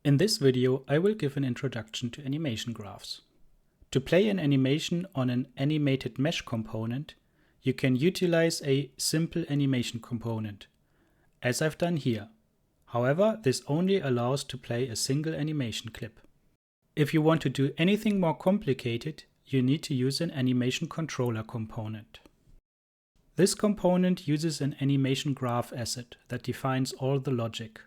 In this video, I will give an introduction to animation graphs. To play an animation on an animated mesh component, you can utilize a simple animation component, as I've done here. However, this only allows to play a single animation clip. If you want to do anything more complicated, you need to use an animation controller component. This component uses an animation graph asset that defines all the logic.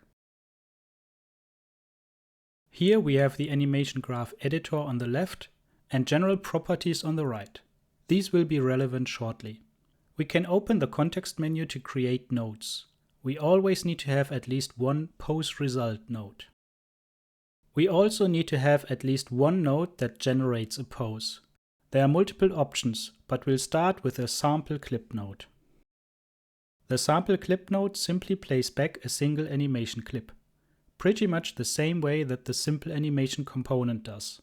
Here we have the animation graph editor on the left and general properties on the right. These will be relevant shortly. We can open the context menu to create nodes. We always need to have at least one pose result node. We also need to have at least one node that generates a pose. There are multiple options, but we'll start with a sample clip node. The sample clip node simply plays back a single animation clip, pretty much the same way that the simple animation component does.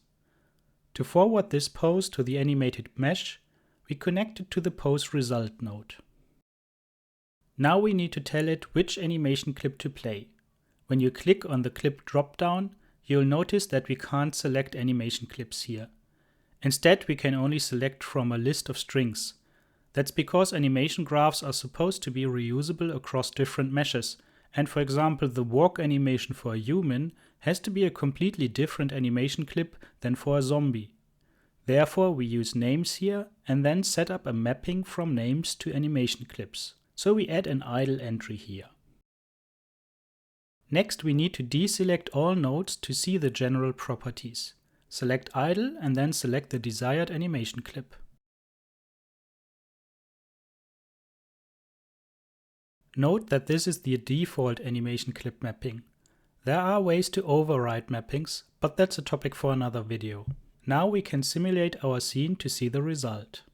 To forward this pose to the animated mesh, we connect it to the pose result node. Now we need to tell it which animation clip to play. When you click on the clip dropdown, you'll notice that we can't select animation clips here. Instead, we can only select from a list of strings. That's because animation graphs are supposed to be reusable across different meshes, and for example, the walk animation for a human has to be a completely different animation clip than for a zombie. Therefore, we use names here and then set up a mapping from names to animation clips. So we add an idle entry here. Next, we need to deselect all nodes to see the general properties. Select idle and then select the desired animation clip. Note that this is the default animation clip mapping. There are ways to override mappings, but that's a topic for another video. Now we can simulate our scene to see the result.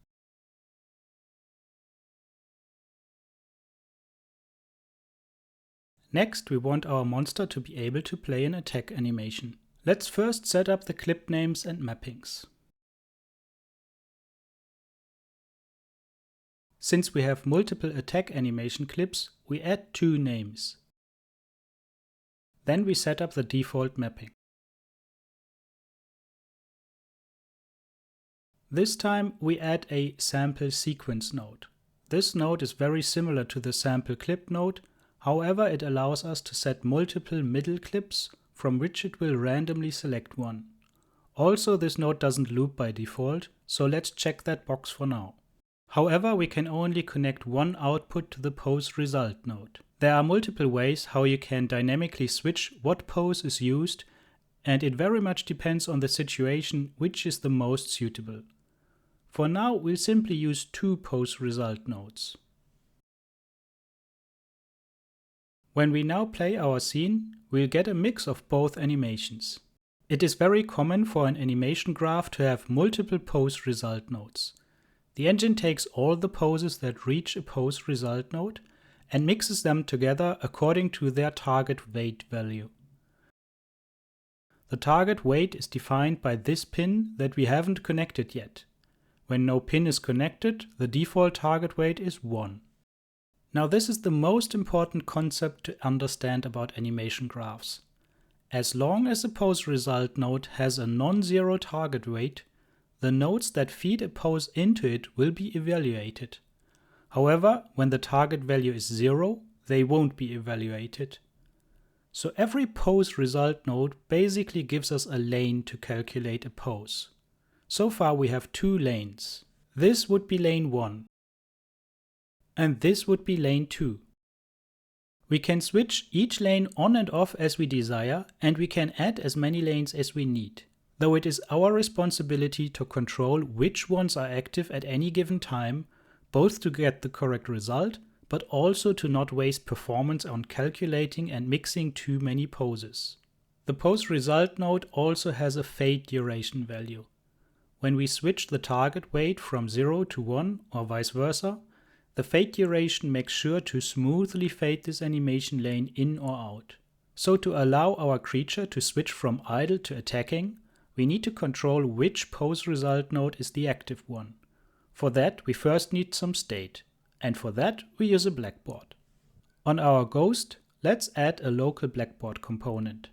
Next, we want our monster to be able to play an attack animation. Let's first set up the clip names and mappings. Since we have multiple attack animation clips, we add two names. Then we set up the default mapping. This time we add a sample sequence node. This node is very similar to the sample clip node, however it allows us to set multiple middle clips from which it will randomly select one. Also, this node doesn't loop by default, so let's check that box for now. However, we can only connect one output to the pose result node. There are multiple ways how you can dynamically switch what pose is used, and it very much depends on the situation which is the most suitable. For now, we'll simply use two pose result nodes. When we now play our scene, we'll get a mix of both animations. It is very common for an animation graph to have multiple pose result nodes. The engine takes all the poses that reach a pose result node and mixes them together according to their target weight value. The target weight is defined by this pin that we haven't connected yet. When no pin is connected, the default target weight is 1. Now this is the most important concept to understand about animation graphs. As long as the pose result node has a non-zero target weight, the nodes that feed a pose into it will be evaluated. However, when the target value is 0, they won't be evaluated. So every pose result node basically gives us a lane to calculate a pose. So far we have two lanes. This would be lane 1. And this would be lane 2. We can switch each lane on and off as we desire, and we can add as many lanes as we need. Though it is our responsibility to control which ones are active at any given time, both to get the correct result, but also to not waste performance on calculating and mixing too many poses. The pose result node also has a fade duration value. When we switch the target weight from 0 to 1 or vice versa, the fade duration makes sure to smoothly fade this animation lane in or out. So to allow our creature to switch from idle to attacking, we need to control which pose result node is the active one. For that, we first need some state, and for that we use a blackboard. On our ghost, let's add a local blackboard component.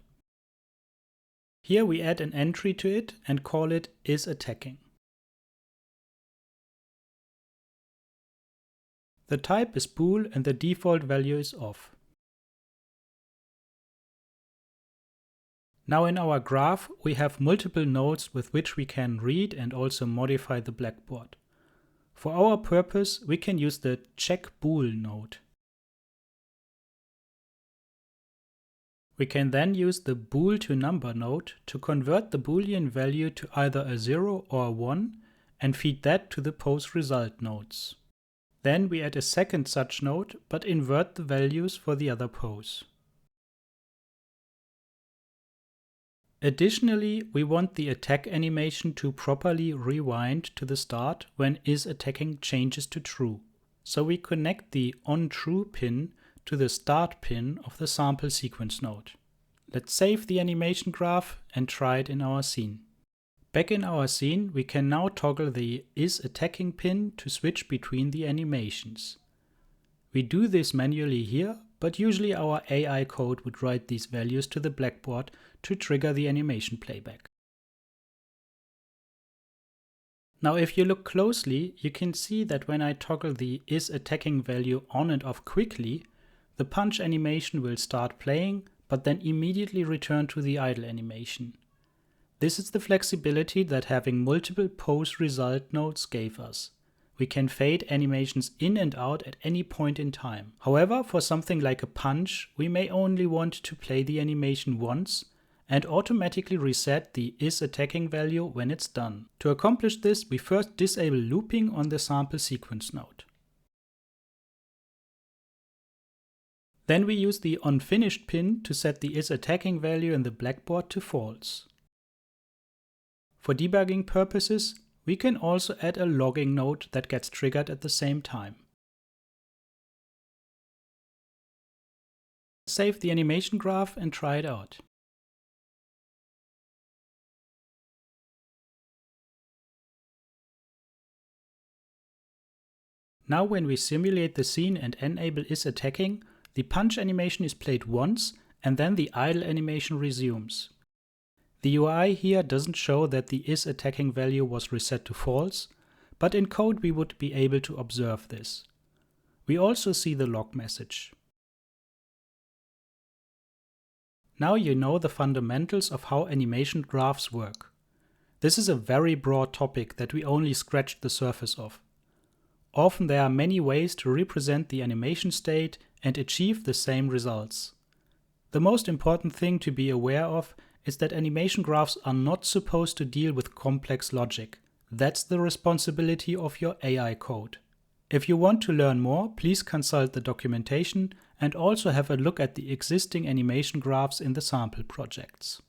Here we add an entry to it and call it isAttacking. The type is bool and the default value is off. Now in our graph we have multiple nodes with which we can read and also modify the blackboard. For our purpose we can use the checkBool node. We can then use the bool to number node to convert the boolean value to either a 0 or a 1 and feed that to the pose result nodes. Then we add a second such node but invert the values for the other pose. Additionally, we want the attack animation to properly rewind to the start when isAttacking changes to true. So we connect the onTrue pin to the start pin of the sample sequence node. Let's save the animation graph and try it in our scene. Back in our scene, we can now toggle the isAttacking pin to switch between the animations. We do this manually here, but usually our AI code would write these values to the blackboard to trigger the animation playback. Now if you look closely, you can see that when I toggle the isAttacking value on and off quickly, the punch animation will start playing, but then immediately return to the idle animation. This is the flexibility that having multiple pose result nodes gave us. We can fade animations in and out at any point in time. However, for something like a punch, we may only want to play the animation once and automatically reset the isAttacking value when it's done. To accomplish this, we first disable looping on the sample sequence node. Then we use the onFinished pin to set the isAttacking value in the blackboard to false. For debugging purposes, we can also add a logging node that gets triggered at the same time. Save the animation graph and try it out. Now when we simulate the scene and enable isAttacking, the punch animation is played once and then the idle animation resumes. The UI here doesn't show that the isAttacking value was reset to false, but in code we would be able to observe this. We also see the log message. Now you know the fundamentals of how animation graphs work. This is a very broad topic that we only scratched the surface of. Often there are many ways to represent the animation state and achieve the same results. The most important thing to be aware of is that animation graphs are not supposed to deal with complex logic. That's the responsibility of your AI code. If you want to learn more, please consult the documentation and also have a look at the existing animation graphs in the sample projects.